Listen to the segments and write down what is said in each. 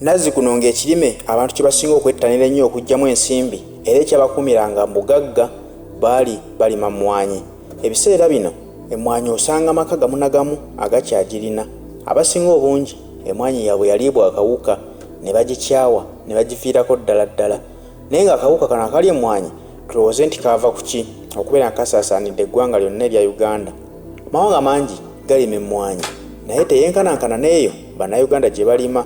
Nazi kuno ng'ekirime abantu kye basinga okwettanira ennyo okugyamu ensimbi era ekyabakuumiranga mugagga baali balima emmwanyi. Ebiseera bino emmwanyi osanga amaka gamu na gamu agakyagirina. Abasinga obungi emmwanyi yaabwe yaliibwa akawuka ne bagikyawa ne bagifiirako ddala. Naye ng'akawuka kano akali emmwanyi tulowooze nti kaava ku ki okubeera nga kasaasaanidde eggwanga lyonna erya Uganda. Amawanga mangi galima emmwanyi naye teyenkanankana n'eyo bannayuganda gye balima.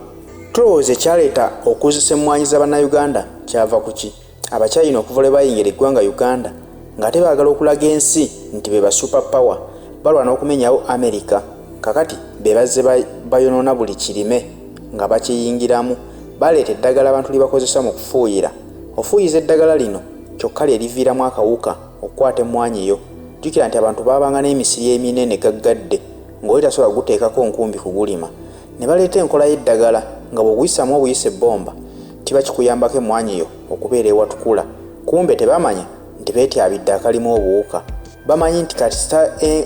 Tulowooza ekyaleeta okuzisa emmwanyi za bannayuganda kyava ku ki? Abakyayina okuva lwe bayingira eggwanga Uganda ng'ate baagala okulaga ensi nti be ba super power, balwana okumenyawo America. Kakati be bazze bayonoona buli kirime nga bakiyingiramu. Baleeta eddagala abantu lye bakozesa mu kufuuyira. Ofuuyiza eddagala lino kyokka lye liviiramu akawuka okukwata emmwanyi yo. Jjukira nti abantu baabanga n'emisiri eminene gaggadde ng'oli tasobola guteekako nkumbi kugulima. Ne baleeta enkola y'eddagala nga bw'oguyisamu obuyisa ebbomba kiba kikuyambako emmwanyi yo okubeera ewatukula. Kumbe tebamanya nti beetyabidde akalimu obuwuka. Bamanyi nti kati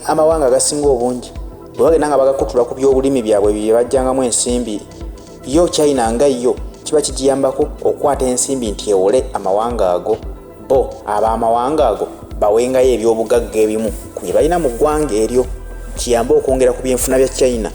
amawanga agasinga obungi bwe bagenda nga bagakutula ku by'obulimi byabwe bye bajjangamu ensimbi, yo China nga yo kiba kigiyambako okukwata ensimbi nti ewole amawanga ago. Bo ab'amawanga ago bawengayo ebyobugagga ebimu ku bye balina mu ggwanga eryo, kiyambe okwongera ku byenfuna bya China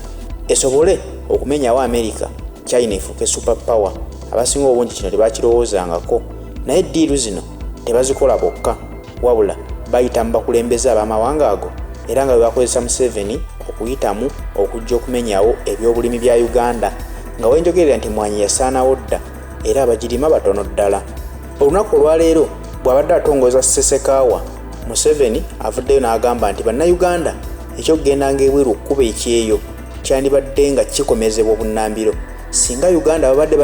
esobole okumenyawo America, China efuuke super power. Abasinga obungi kino tebakirowoozangako, naye eddiiru zino tebazikola bokka wabula bayita mu bakulembeze ab'amawanga ago era nga bwe bakozesa Museveni okuyitamu okujja okumenyawo ebyobulimi bya Uganda nga wenjogerera nti emmwanyi yasaanawo dda era abagirima batono ddala. Olunaku olwaleero bw'abadde atongoza Sesekaawa, Museveni avuddeyo n'agamba nti bannayuganda ekyokgendanga ebweru okkuba ekyeyo kyandibadde nga kikomezebwa obunnambiro singa Uganda babadde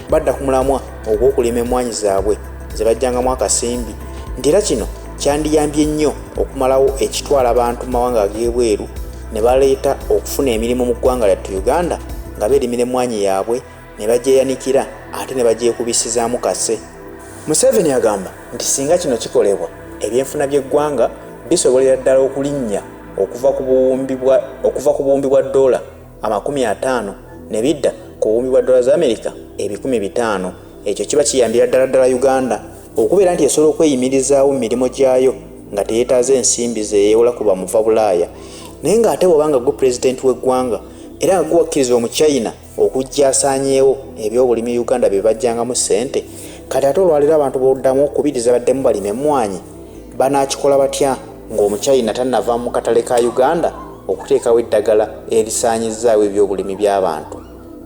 badda ku mulamwa ogw'okulima emmwanyi zaabwe ze bajjangamu akasimbi. Nti era kino kyandiyambye nnyo okumalawo ekitwala abantu mu mawanga ag'ebweru ne baleeta okufuna emirimu mu ggwanga lyattu Uganda nga beerimira emmwanyi yaabwe ne bagyeyanikira ate ne bagyekubisizaamu kase. Museveni agamba nti singa kino kikolebwa ebyenfuna by'eggwanga bisobolera ddala okulinnya okuva ku buwumbi bwa $50 ne bidda ku buwumbi bwa $500 500. Ekyo kiba kiyambira ddala Uganda okubeera nti esobola okweyimirizaawo mu mirimu gyayo nga teyeetaaza ensimbi zeyeewola kuba muva Bulaaya. Naye ng'ate bw'obanga gwe pulezidenti w'eggwanga era nga guwakkiriza Omuchina okujja asaanyeewo ebyobulimi Uganda bye bajjangamu ssente, kati ate olwaleero abantu boddamu okubiriza baddemu balima emmwanyi banaakikola batya ng'Omuchina tannava mu katale ka Uganda okuteekawo eddagala erisaanyizaawo ebyobulimi by'abantu?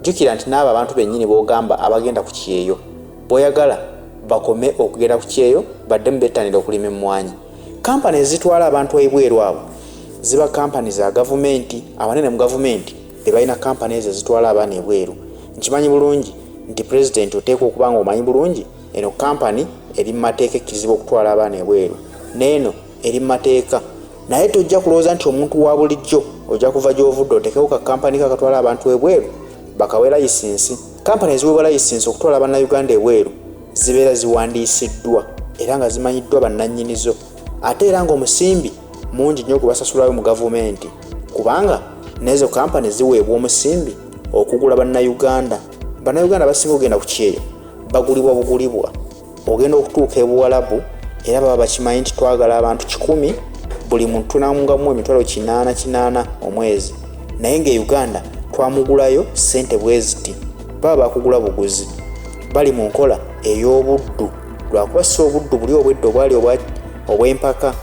Jjukira nti n'abo abantu bennyini b'ogamba abagenda ku Kyeyo bw'oyagala bakome okugenda ku Kyeyo baddemu bettanira okulima emmwanyi. Kampani ezitwala abantu ebweru abo ziba kampani za gavumenti. Abanene mu gavumenti be balina kampani ezo ezitwala abaana ebweru. Nkimanyi bulungi nti pulezidenti oteekwa okuba nga omanyi bulungi eno kampani eri mu mateeka ekkirizibwa okutwala abaana ebweru, n'eno eri mu mateeka. Naye tojja kulowooza nti omuntu wa bulijjo ojja kuva gy'ovudde oteekewo ka kampani kakatwala abantu ebweru bakawe layisinsi. Kampani eziweebwa layisinsi okutwala abannayuganda ebweru zibeera ziwandiisiddwa era nga zimanyiddwa bannannyinizo, ate era ng'omusimbi mungi nnyo okubasasulayo mu gavumenti kubanga n'ezo kampani ziweebwa omusimbi okugula bannayuganda. Bannayuganda basinga okugenda ku Kyeyo bagulibwa bugulibwa. Ogenda okutuuka ebuwalabu era baba bakimanyi nti twagala abantu 100 buli muntu tunamungamu emitwalo 8 omwezi, naye ng'e-Uganda twamugulayo ssente bwe ziti. Baba bakugula buguzi, bali mu nkola ey'obuddu lwakuba si obuddu buli obwedda obwali obw'empaka,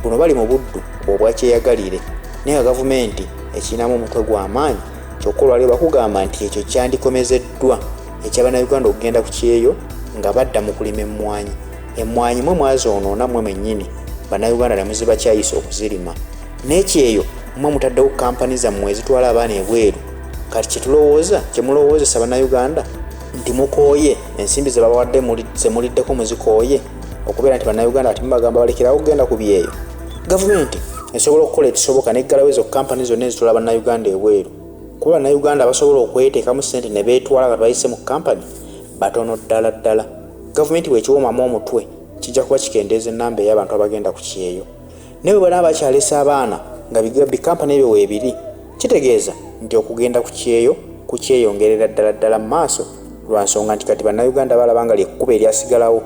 buno bali mu buddu obwakyeyagalire. Naye nga gavumenti ekirinamu omutwe gw'amaanyi kyokka olwaleero bakugamba nti ekyo kyandikomezeddwa eky'abannayuganda okugenda ku Kyeyo nga badda mu kulima emmwanyi. Emmwanyi mwe mwazoonoona mmwe mwennyini, bannayuganda ne muziba kyayisa okuzirima. N'Ekyeyo mmwe mutaddewo kampani zammwe ezitwala abaana ebweru. Kati kye mulowoozesa bannayuganda nti mukooye ensimbi ze babawadde ze muliddeko muzikooye okubeera nti bannayuganda ati mubagamba balekerawo okugenda ku byeyo. Gavumenti esobola okukola ekisoboka n'eggalawo ezo kampani zonna ezitwala bannayuganda ebweru, kuba bannayuganda basobola okweteekamu ssente ne beetwala nga bayise mu kampani batono ddala. Gavumenti bw'ekiwoomamu omutwe kijja kuba kikendeeza ennamba ey'abantu abagenda ku Kyeyo. Naye bwe banaba bakyalesa abaana nga bikampani ebyo weebiri, kitegeeza nti okugenda ku Kyeyo kukyeyongerera ddala mu maaso lwa nsonga nti kati bannayuganda balaba nga lyekkubo eryasigalawo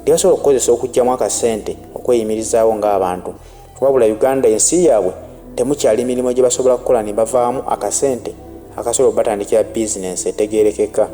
lyasobola okukozesa okuggyamu akasente okweyimirizaawo ng'abantu. Wabula Uganda ensi yaabwe temukyali mirimu gye basobola kukola ne bavaamu akasente akasobola okubatandikira bizinensi etegeerekeka.